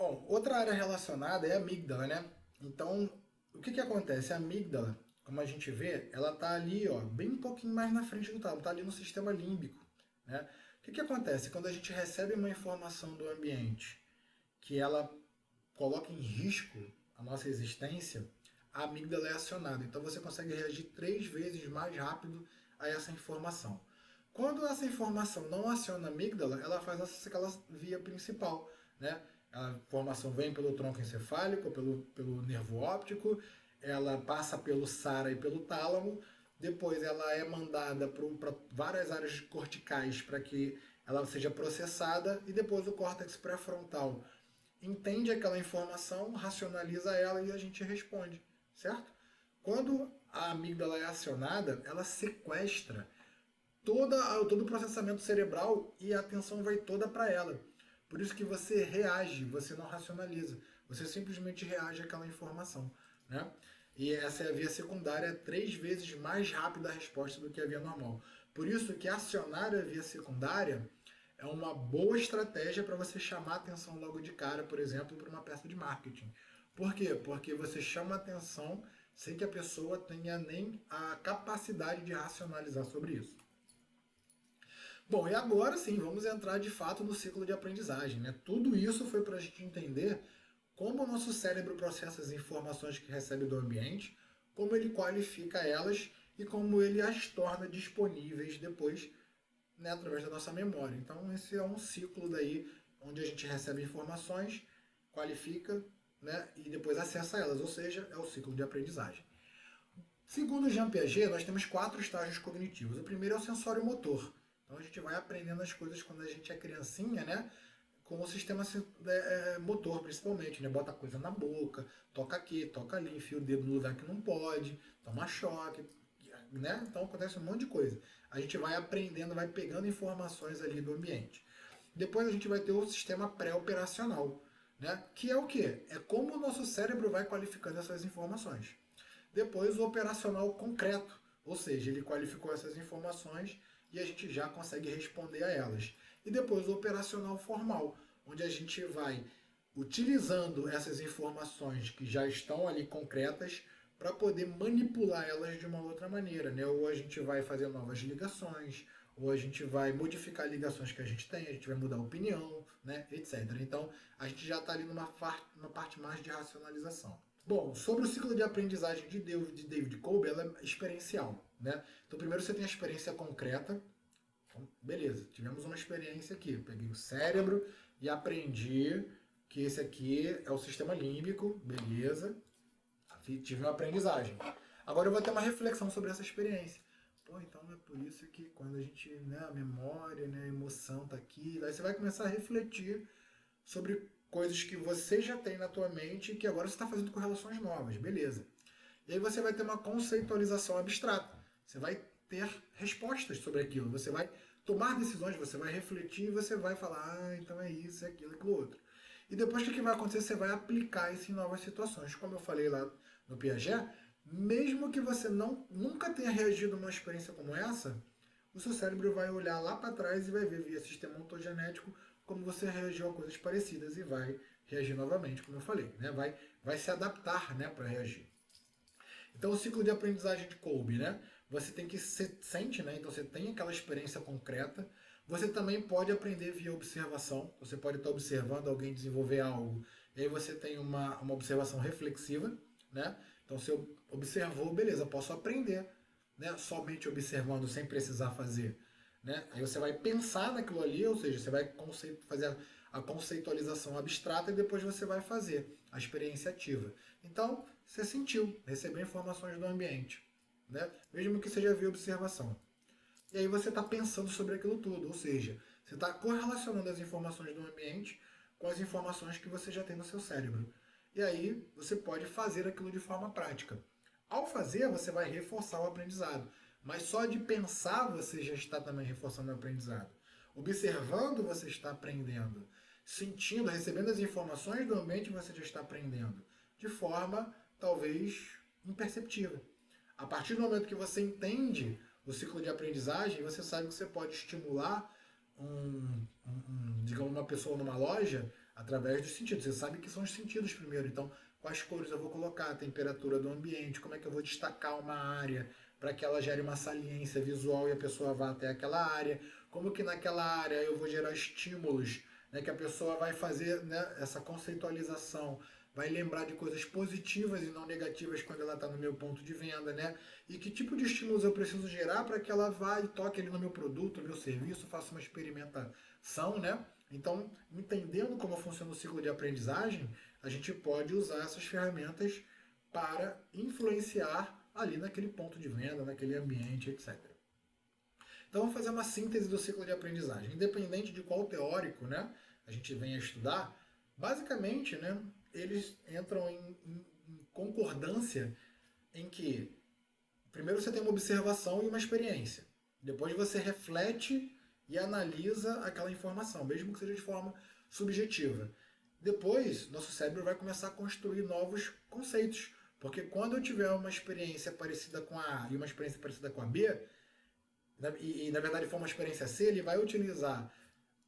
Bom, outra área relacionada é a amígdala, né? Então, o que que acontece? A amígdala, como a gente vê, ela tá ali, ó, bem um pouquinho mais na frente do tálamo, tá ali no sistema límbico, né? O que que acontece? Quando a gente recebe uma informação do ambiente que ela coloca em risco a nossa existência, a amígdala é acionada. Então você consegue reagir 3 vezes mais rápido a essa informação. Quando essa informação não aciona a amígdala, ela faz aquela via principal, né? A informação vem pelo tronco encefálico, pelo nervo óptico, ela passa pelo SARA e pelo tálamo, depois ela é mandada para várias áreas corticais para que ela seja processada, e depois o córtex pré-frontal entende aquela informação, racionaliza ela e a gente responde, certo? Quando a amígdala é acionada, ela sequestra todo o processamento cerebral e a atenção vai toda para ela. Por isso que você reage, você não racionaliza. Você simplesmente reage àquela informação, né? E essa é a via secundária, é 3 vezes mais rápida a resposta do que a via normal. Por isso que acionar a via secundária é uma boa estratégia para você chamar a atenção logo de cara, por exemplo, para uma peça de marketing. Por quê? Porque você chama a atenção sem que a pessoa tenha nem a capacidade de racionalizar sobre isso. Bom, e agora sim, vamos entrar de fato no ciclo de aprendizagem, né? Tudo isso foi para a gente entender como o nosso cérebro processa as informações que recebe do ambiente, como ele qualifica elas e como ele as torna disponíveis depois, né, através da nossa memória. Então esse é um ciclo daí onde a gente recebe informações, qualifica, né, e depois acessa elas, ou seja, é o ciclo de aprendizagem. Segundo Jean Piaget, nós temos 4 estágios cognitivos. O primeiro é o sensório motor. Então a gente vai aprendendo as coisas quando a gente é criancinha, né? Com o sistema motor, principalmente, né? Bota coisa na boca, toca aqui, toca ali, enfia o dedo no lugar que não pode, toma choque, né? Então acontece um monte de coisa. A gente vai aprendendo, vai pegando informações ali do ambiente. Depois a gente vai ter o sistema pré-operacional, né? Que é o quê? É como o nosso cérebro vai qualificando essas informações. Depois o operacional concreto, ou seja, ele qualificou essas informações e a gente já consegue responder a elas. E depois o operacional formal, onde a gente vai utilizando essas informações que já estão ali concretas para poder manipular elas de uma outra maneira, né? Ou a gente vai fazer novas ligações, ou a gente vai modificar ligações que a gente tem, a gente vai mudar a opinião, né? Etc. Então a gente já está ali numa parte mais de racionalização. Bom, sobre o ciclo de aprendizagem de David Kolbe, ela é experiencial, né? Então primeiro você tem a experiência concreta. Então, beleza, tivemos uma experiência aqui. Eu peguei o cérebro e aprendi que esse aqui é o sistema límbico, beleza. Tive uma aprendizagem. Agora eu vou ter uma reflexão sobre essa experiência. Pô, então é por isso que quando a gente, né, a memória, né, a emoção tá aqui, aí você vai começar a refletir sobre coisas que você já tem na tua mente e que agora você está fazendo com relações novas, beleza. E aí você vai ter uma conceitualização abstrata. Você vai ter respostas sobre aquilo, você vai tomar decisões, você vai refletir e você vai falar, ah, então é isso, é aquilo, aquilo outro. E depois o que vai acontecer? Você vai aplicar isso em novas situações. Como eu falei lá no Piaget, mesmo que você nunca tenha reagido a uma experiência como essa, o seu cérebro vai olhar lá para trás e vai ver via sistema ontogenético como você reagiu a coisas parecidas e vai reagir novamente, como eu falei, né? Vai se adaptar, né, para reagir. Então o ciclo de aprendizagem de Kolbe, né? Você tem que sente, né? Então você tem aquela experiência concreta. Você também pode aprender via observação. Você pode estar observando alguém desenvolver algo. E aí você tem uma observação reflexiva, né? Então você observou, beleza, posso aprender, né? Somente observando sem precisar fazer, né? Aí você vai pensar naquilo ali, ou seja, você vai fazer a conceitualização abstrata e depois você vai fazer a experiência ativa. Então, você sentiu, recebeu informações do ambiente, né? Mesmo que seja via observação. E aí você está pensando sobre aquilo tudo, ou seja, você está correlacionando as informações do ambiente com as informações que você já tem no seu cérebro. E aí você pode fazer aquilo de forma prática. Ao fazer, você vai reforçar o aprendizado. Mas só de pensar você já está também reforçando o aprendizado. Observando, você está aprendendo. Sentindo, recebendo as informações do ambiente, você já está aprendendo. De forma, talvez, imperceptível. A partir do momento que você entende o ciclo de aprendizagem, você sabe que você pode estimular digamos, uma pessoa numa loja Através dos sentidos. Você sabe que são os sentidos primeiro. Então, quais cores eu vou colocar, a temperatura do ambiente, como é que eu vou destacar uma área para que ela gere uma saliência visual e a pessoa vá até aquela área. Como que naquela área eu vou gerar estímulos, né, que a pessoa vai fazer, né, essa conceitualização, vai lembrar de coisas positivas e não negativas quando ela está no meu ponto de venda, né? E que tipo de estímulos eu preciso gerar para que ela vá e toque ali no meu produto, no meu serviço, faça uma experimentação, né? Então, entendendo como funciona o ciclo de aprendizagem, a gente pode usar essas ferramentas para influenciar ali naquele ponto de venda, naquele ambiente, etc. Então, vamos fazer uma síntese do ciclo de aprendizagem. Independente de qual teórico, né, a gente venha estudar, basicamente, né, eles entram em concordância em que primeiro você tem uma observação e uma experiência. Depois você reflete e analisa aquela informação, mesmo que seja de forma subjetiva. Depois, nosso cérebro vai começar a construir novos conceitos. Porque quando eu tiver uma experiência parecida com a A e uma experiência parecida com a B, e na verdade for uma experiência C, ele vai utilizar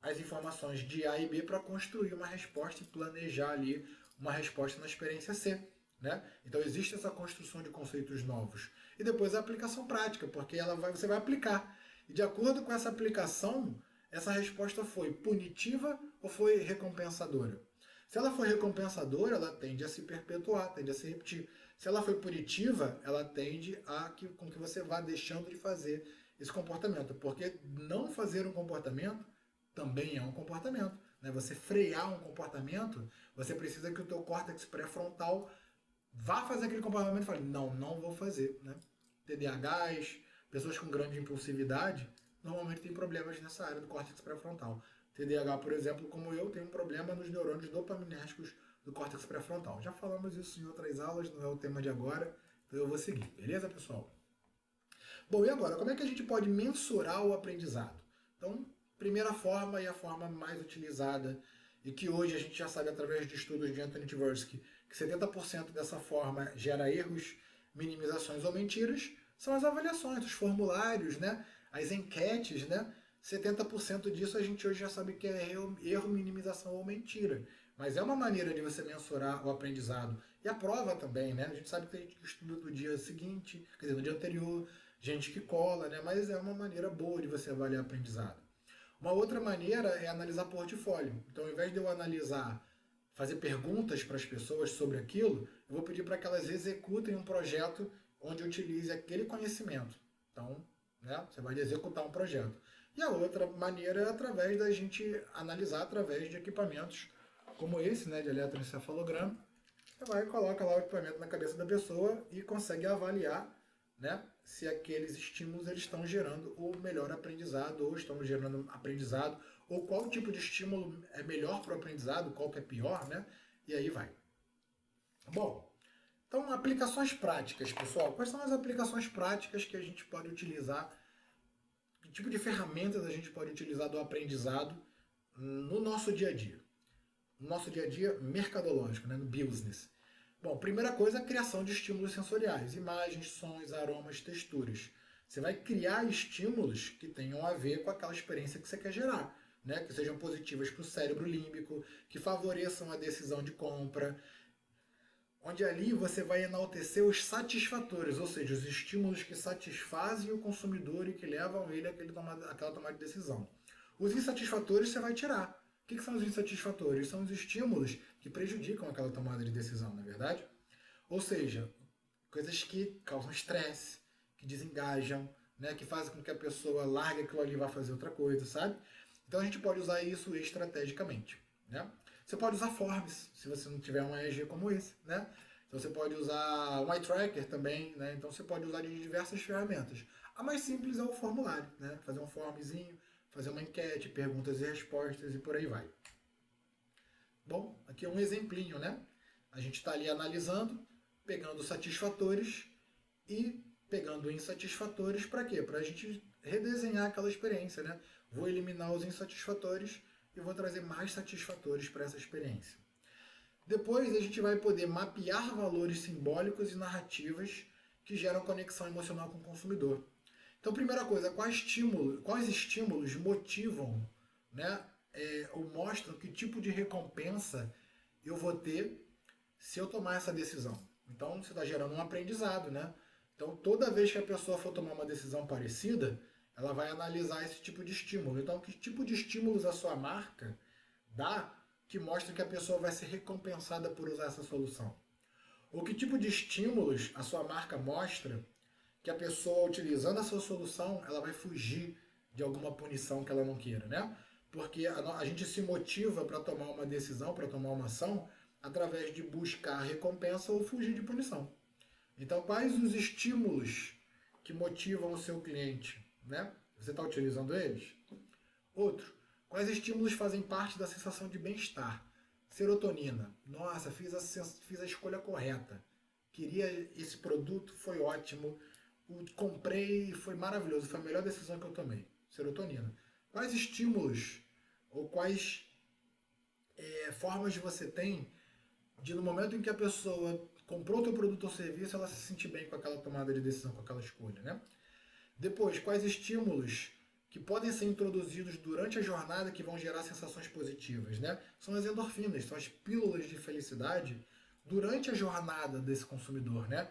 as informações de A e B para construir uma resposta e planejar ali uma resposta na experiência C. Né? Então existe essa construção de conceitos novos. E depois a aplicação prática, porque você vai aplicar. E de acordo com essa aplicação, essa resposta foi punitiva ou foi recompensadora? Se ela for recompensadora, ela tende a se perpetuar, tende a se repetir. Se ela for punitiva, ela tende com que você vá deixando de fazer esse comportamento. Porque não fazer um comportamento também é um comportamento. Né? Você frear um comportamento, você precisa que o teu córtex pré-frontal vá fazer aquele comportamento e fale, não vou fazer. Né? TDAHs, pessoas com grande impulsividade, normalmente têm problemas nessa área do córtex pré-frontal. TDAH, por exemplo, como eu, tem um problema nos neurônios dopaminérgicos do córtex pré-frontal. Já falamos isso em outras aulas, não é o tema de agora, então eu vou seguir. Beleza, pessoal? Bom, e agora, como é que a gente pode mensurar o aprendizado? Então, primeira forma e a forma mais utilizada, e que hoje a gente já sabe através de estudos de Anthony Tversky, que 70% dessa forma gera erros, minimizações ou mentiras, são as avaliações, os formulários, né? As enquetes, né? 70% disso a gente hoje já sabe que é erro, minimização ou mentira. Mas é uma maneira de você mensurar o aprendizado. E a prova também, né? A gente sabe que tem gente que estuda no dia seguinte, quer dizer, no dia anterior, gente que cola, né? Mas é uma maneira boa de você avaliar aprendizado. Uma outra maneira é analisar portfólio. Então, ao invés de eu analisar, fazer perguntas para as pessoas sobre aquilo, eu vou pedir para que elas executem um projeto onde utilize aquele conhecimento. Então, né, você vai executar um projeto. E a outra maneira é através da gente analisar através de equipamentos como esse, né, de eletroencefalograma. Você vai e coloca lá o equipamento na cabeça da pessoa e consegue avaliar, né, se aqueles estímulos eles estão gerando o melhor aprendizado ou estão gerando aprendizado, ou qual tipo de estímulo é melhor para o aprendizado, qual que é pior, né? E aí vai. Bom, então aplicações práticas, pessoal. Quais são as aplicações práticas que a gente pode utilizar? Que tipo de ferramentas a gente pode utilizar do aprendizado no nosso dia a dia? No nosso dia a dia mercadológico, né, no business. Bom, primeira coisa é a criação de estímulos sensoriais, imagens, sons, aromas, texturas. Você vai criar estímulos que tenham a ver com aquela experiência que você quer gerar, né? Que sejam positivas para o cérebro límbico, que favoreçam a decisão de compra, onde ali você vai enaltecer os satisfatores, ou seja, os estímulos que satisfazem o consumidor e que levam ele àquela tomada de decisão. Os insatisfatores você vai tirar. O que são os insatisfatores? São os estímulos que prejudicam aquela tomada de decisão, não é verdade? Ou seja, coisas que causam estresse, que desengajam, né, que fazem com que a pessoa largue aquilo ali e vá fazer outra coisa, sabe? Então a gente pode usar isso estrategicamente, né? Você pode usar forms, se você não tiver um EEG como esse, né? Então você pode usar um eye tracker também, né? Então você pode usar de diversas ferramentas. A mais simples é o formulário, né? Fazer um formzinho, fazer uma enquete, perguntas e respostas e por aí vai. Bom, aqui é um exemplinho, né? A gente está ali analisando, pegando satisfatores e pegando insatisfatores para quê? Para a gente redesenhar aquela experiência, né? Vou eliminar os insatisfatores e vou trazer mais satisfatores para essa experiência. Depois a gente vai poder mapear valores simbólicos e narrativas que geram conexão emocional com o consumidor. Então, primeira coisa, quais estímulos motivam, né, ou mostram que tipo de recompensa eu vou ter se eu tomar essa decisão. Então você está gerando um aprendizado, né? Então toda vez que a pessoa for tomar uma decisão parecida, ela vai analisar esse tipo de estímulo. Então que tipo de estímulos a sua marca dá que mostra que a pessoa vai ser recompensada por usar essa solução? Ou que tipo de estímulos a sua marca mostra que a pessoa, utilizando a sua solução, ela vai fugir de alguma punição que ela não queira, né? Porque a gente se motiva para tomar uma decisão, para tomar uma ação, através de buscar recompensa ou fugir de punição. Então, quais os estímulos que motivam o seu cliente, né? Você está utilizando eles? Outro, quais estímulos fazem parte da sensação de bem-estar? Serotonina. Nossa, fiz a escolha correta. Queria esse produto, foi ótimo. Comprei, foi maravilhoso. Foi a melhor decisão que eu tomei. Serotonina. Quais estímulos ou quais formas você tem de, no momento em que a pessoa comprou o teu produto ou serviço, ela se sentir bem com aquela tomada de decisão, com aquela escolha, né? Depois, quais estímulos que podem ser introduzidos durante a jornada que vão gerar sensações positivas, né? São as endorfinas, são as pílulas de felicidade durante a jornada desse consumidor, né?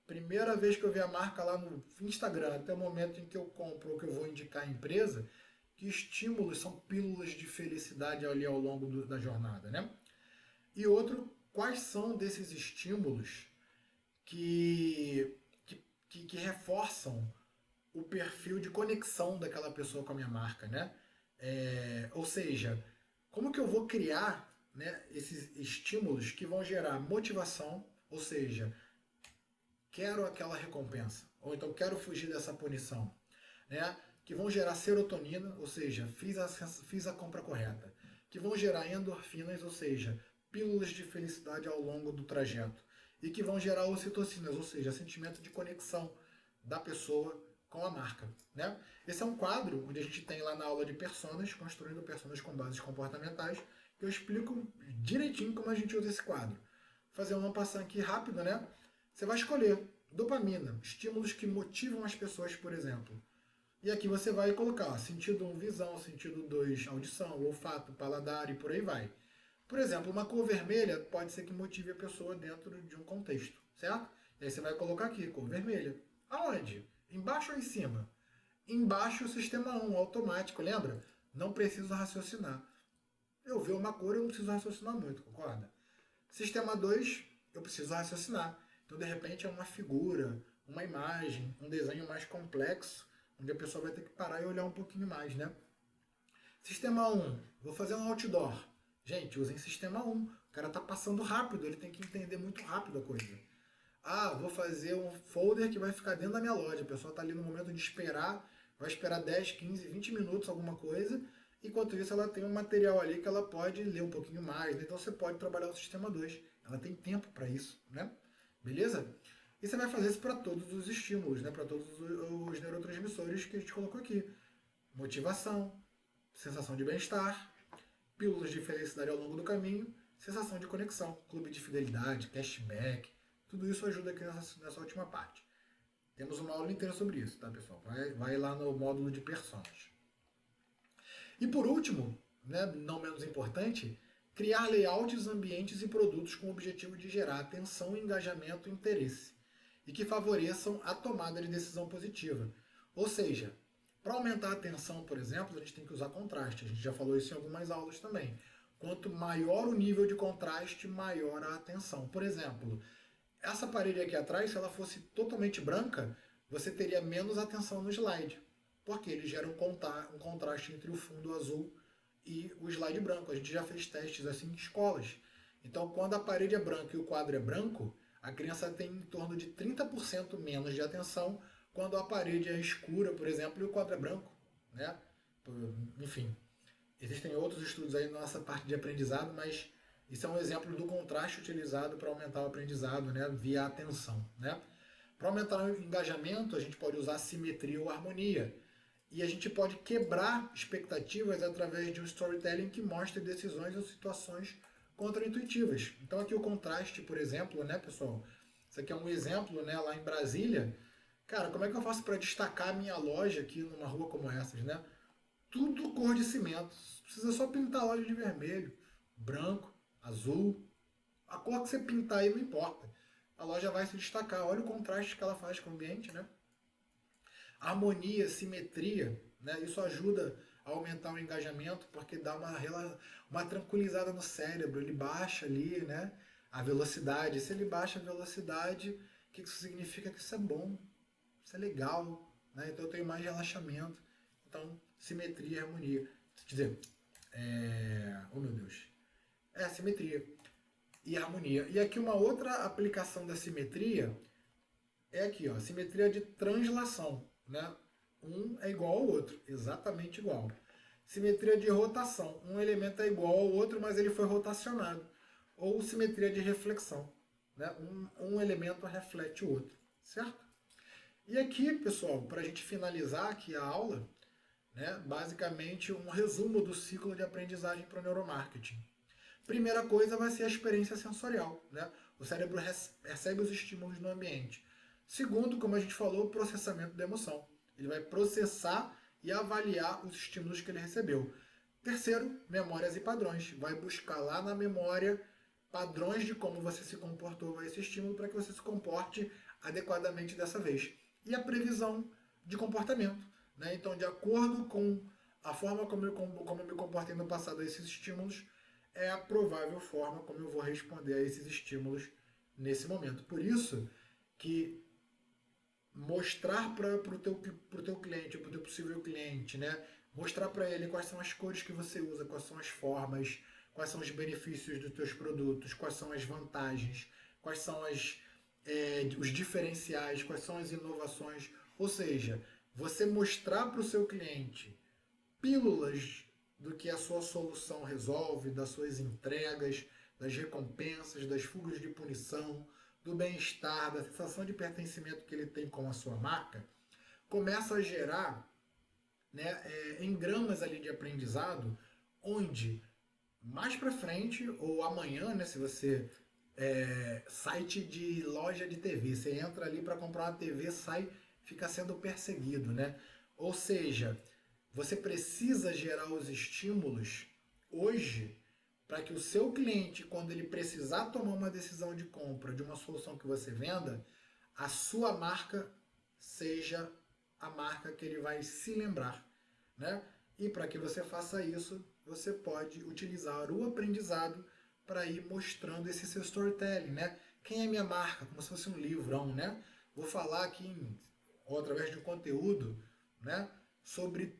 Primeira vez que eu vi a marca lá no Instagram, até o momento em que eu compro ou que eu vou indicar a empresa, que estímulos são pílulas de felicidade ali ao longo da jornada, né? E outro, quais são desses estímulos que, que reforçam o perfil de conexão daquela pessoa com a minha marca, né? Ou seja, como que eu vou criar, né, esses estímulos que vão gerar motivação, ou seja, quero aquela recompensa, ou então quero fugir dessa punição, né? Que vão gerar serotonina, ou seja, fiz a compra correta, que vão gerar endorfinas, ou seja, pílulas de felicidade ao longo do trajeto, e que vão gerar ocitocinas, ou seja, sentimento de conexão da pessoa com a marca, né? Esse é um quadro onde a gente tem lá na aula de personas, construindo personas com bases comportamentais, que eu explico direitinho como a gente usa esse quadro. Vou fazer uma passagem aqui rápido, né? Você vai escolher dopamina, estímulos que motivam as pessoas, por exemplo. E aqui você vai colocar sentido 1, visão, sentido 2, audição, olfato, paladar e por aí vai. Por exemplo, uma cor vermelha pode ser que motive a pessoa dentro de um contexto, certo? E aí você vai colocar aqui, cor vermelha. Aonde? Embaixo ou em cima? Embaixo o sistema 1, automático, lembra? Não preciso raciocinar. Eu ver uma cor, eu não preciso raciocinar muito, concorda? Sistema 2, eu preciso raciocinar. Então, de repente, é uma figura, uma imagem, um desenho mais complexo, onde a pessoa vai ter que parar e olhar um pouquinho mais, né? Sistema 1, vou fazer um outdoor. Gente, usem sistema 1. O cara tá passando rápido, ele tem que entender muito rápido a coisa. Ah, vou fazer um folder que vai ficar dentro da minha loja. A pessoa está ali no momento de esperar, vai esperar 10, 15, 20 minutos alguma coisa. Enquanto isso, ela tem um material ali que ela pode ler um pouquinho mais. Né? Então, você pode trabalhar o sistema 2. Ela tem tempo para isso, né? Beleza? E você vai fazer isso para todos os estímulos, né? Para todos os neurotransmissores que a gente colocou aqui. Motivação, sensação de bem-estar, pílulas de felicidade ao longo do caminho, sensação de conexão, clube de fidelidade, cashback. Tudo isso ajuda aqui nessa última parte. Temos uma aula inteira sobre isso, tá, pessoal? Vai lá no módulo de personas. E por último, né, não menos importante, criar layouts, ambientes e produtos com o objetivo de gerar atenção, engajamento e interesse, e que favoreçam a tomada de decisão positiva. Ou seja, para aumentar a atenção, por exemplo, a gente tem que usar contraste. A gente já falou isso em algumas aulas também. Quanto maior o nível de contraste, maior a atenção. Por exemplo, essa parede aqui atrás, se ela fosse totalmente branca, você teria menos atenção no slide, porque ele gera um contraste entre o fundo azul e o slide branco. A gente já fez testes assim em escolas. Então, quando a parede é branca e o quadro é branco, a criança tem em torno de 30% menos de atenção quando a parede é escura, por exemplo, e o quadro é branco, né? Enfim, existem outros estudos aí na nossa parte de aprendizado, mas isso é um exemplo do contraste utilizado para aumentar o aprendizado, né, via atenção, né? Para aumentar o engajamento, a gente pode usar simetria ou harmonia. E a gente pode quebrar expectativas através de um storytelling que mostre decisões ou situações contraintuitivas. Então aqui o contraste, por exemplo, né, pessoal? Isso aqui é um exemplo, né, lá em Brasília. Cara, como é que eu faço para destacar a minha loja aqui numa rua como essa, né? tudo cor de cimento. Precisa só pintar a loja de vermelho, branco, azul. A cor que você pintar aí não importa. A loja vai se destacar. Olha o contraste que ela faz com o ambiente, né? Harmonia, simetria, né? Isso ajuda a aumentar o engajamento porque dá uma tranquilizada no cérebro. Ele baixa ali, né? A velocidade. Se ele baixa a velocidade, o que isso significa? Que isso é bom, isso é legal, né? Então eu tenho mais relaxamento. Então, simetria e harmonia. Quer dizer, oh meu Deus. Simetria e harmonia. E aqui uma outra aplicação da simetria é aqui, ó, simetria de translação, né? Um é igual ao outro, exatamente igual. Simetria de rotação, um elemento é igual ao outro, mas ele foi rotacionado. Ou simetria de reflexão, né? Um elemento reflete o outro, certo? E aqui, pessoal, para a gente finalizar aqui a aula, né, basicamente um resumo do ciclo de aprendizagem para o neuromarketing. Primeira coisa vai ser a experiência sensorial, né? O cérebro recebe os estímulos no ambiente. Segundo, como a gente falou, o processamento da emoção. Ele vai processar e avaliar os estímulos que ele recebeu. Terceiro, memórias e padrões. Vai buscar lá na memória padrões de como você se comportou a esse estímulo para que você se comporte adequadamente dessa vez. E a previsão de comportamento, né? Então, de acordo com a forma como eu me comportei no passado a esses estímulos, é a provável forma como eu vou responder a esses estímulos nesse momento. Por isso que mostrar para o teu cliente, para o teu possível cliente, né? Mostrar para ele quais são as cores que você usa, quais são as formas, quais são os benefícios dos teus produtos, quais são as vantagens, quais são os diferenciais, quais são as inovações. Ou seja, você mostrar para o seu cliente pílulas do que a sua solução resolve, das suas entregas, das recompensas, das fugas de punição, do bem-estar, da sensação de pertencimento que ele tem com a sua marca, começa a gerar, né, engramas ali de aprendizado, onde mais para frente ou amanhã, né, se você site de loja de TV, você entra ali para comprar uma TV, sai, fica sendo perseguido, né? Ou seja, você precisa gerar os estímulos hoje para que o seu cliente, quando ele precisar tomar uma decisão de compra de uma solução que você venda, a sua marca seja a marca que ele vai se lembrar, né? E para que você faça isso, você pode utilizar o aprendizado para ir mostrando esse seu storytelling, né? Quem é minha marca? Como se fosse um livrão, né? Vou falar aqui, ou através de um conteúdo, né?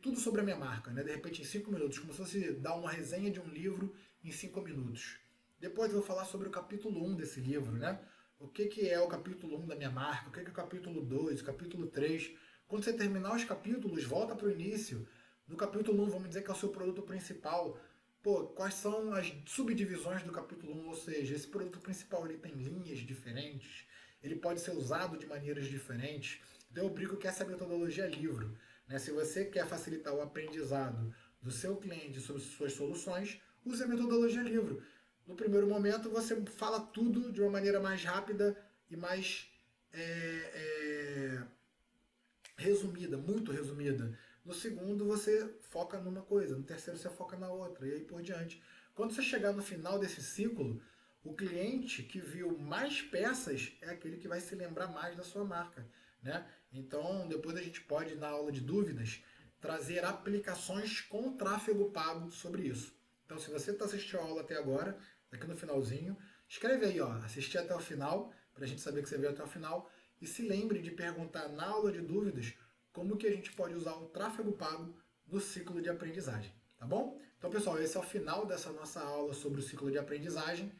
Tudo sobre a minha marca, né? De repente em 5 minutos, como se fosse dar uma resenha de um livro em 5 minutos. Depois eu vou falar sobre o capítulo 1 desse livro, né? O que é o capítulo 1 da minha marca, o que é o capítulo 2, o capítulo 3. Quando você terminar os capítulos, volta para o início. No capítulo 1, vamos dizer que é o seu produto principal. Pô, quais são as subdivisões do capítulo 1? Ou seja, esse produto principal ele tem linhas diferentes, ele pode ser usado de maneiras diferentes. Então eu brinco que essa é a metodologia livro. Né? Se você quer facilitar o aprendizado do seu cliente sobre suas soluções, use a metodologia livro. No primeiro momento, você fala tudo de uma maneira mais rápida e mais resumida, muito resumida. No segundo, você foca numa coisa. No terceiro, você foca na outra. E aí por diante. Quando você chegar no final desse ciclo, o cliente que viu mais peças é aquele que vai se lembrar mais da sua marca, né? Então, depois a gente pode, na aula de dúvidas, trazer aplicações com tráfego pago sobre isso. Então, se você está assistindo a aula até agora, aqui no finalzinho, escreve aí, ó, assistir até o final, para a gente saber que você veio até o final, e se lembre de perguntar na aula de dúvidas como que a gente pode usar o tráfego pago no ciclo de aprendizagem, tá bom? Então, pessoal, esse é o final dessa nossa aula sobre o ciclo de aprendizagem.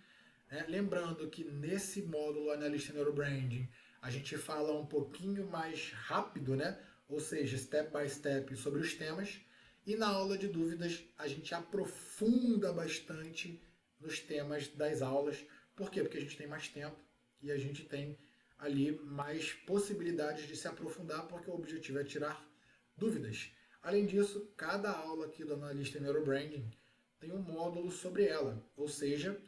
Lembrando que nesse módulo Analista Neurobranding, a gente fala um pouquinho mais rápido, né? Ou seja, step by step sobre os temas. E na aula de dúvidas, a gente aprofunda bastante nos temas das aulas. Por quê? Porque a gente tem mais tempo e a gente tem ali mais possibilidades de se aprofundar, porque o objetivo é tirar dúvidas. Além disso, cada aula aqui do Analista Neurobranding tem um módulo sobre ela. Ou seja,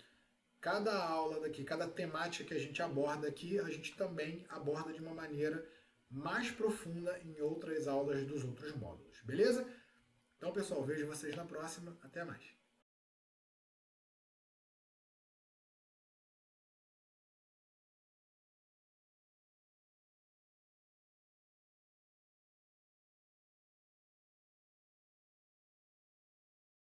cada aula daqui, cada temática que a gente aborda aqui, a gente também aborda de uma maneira mais profunda em outras aulas dos outros módulos, beleza? Então, pessoal, vejo vocês na próxima. Até mais.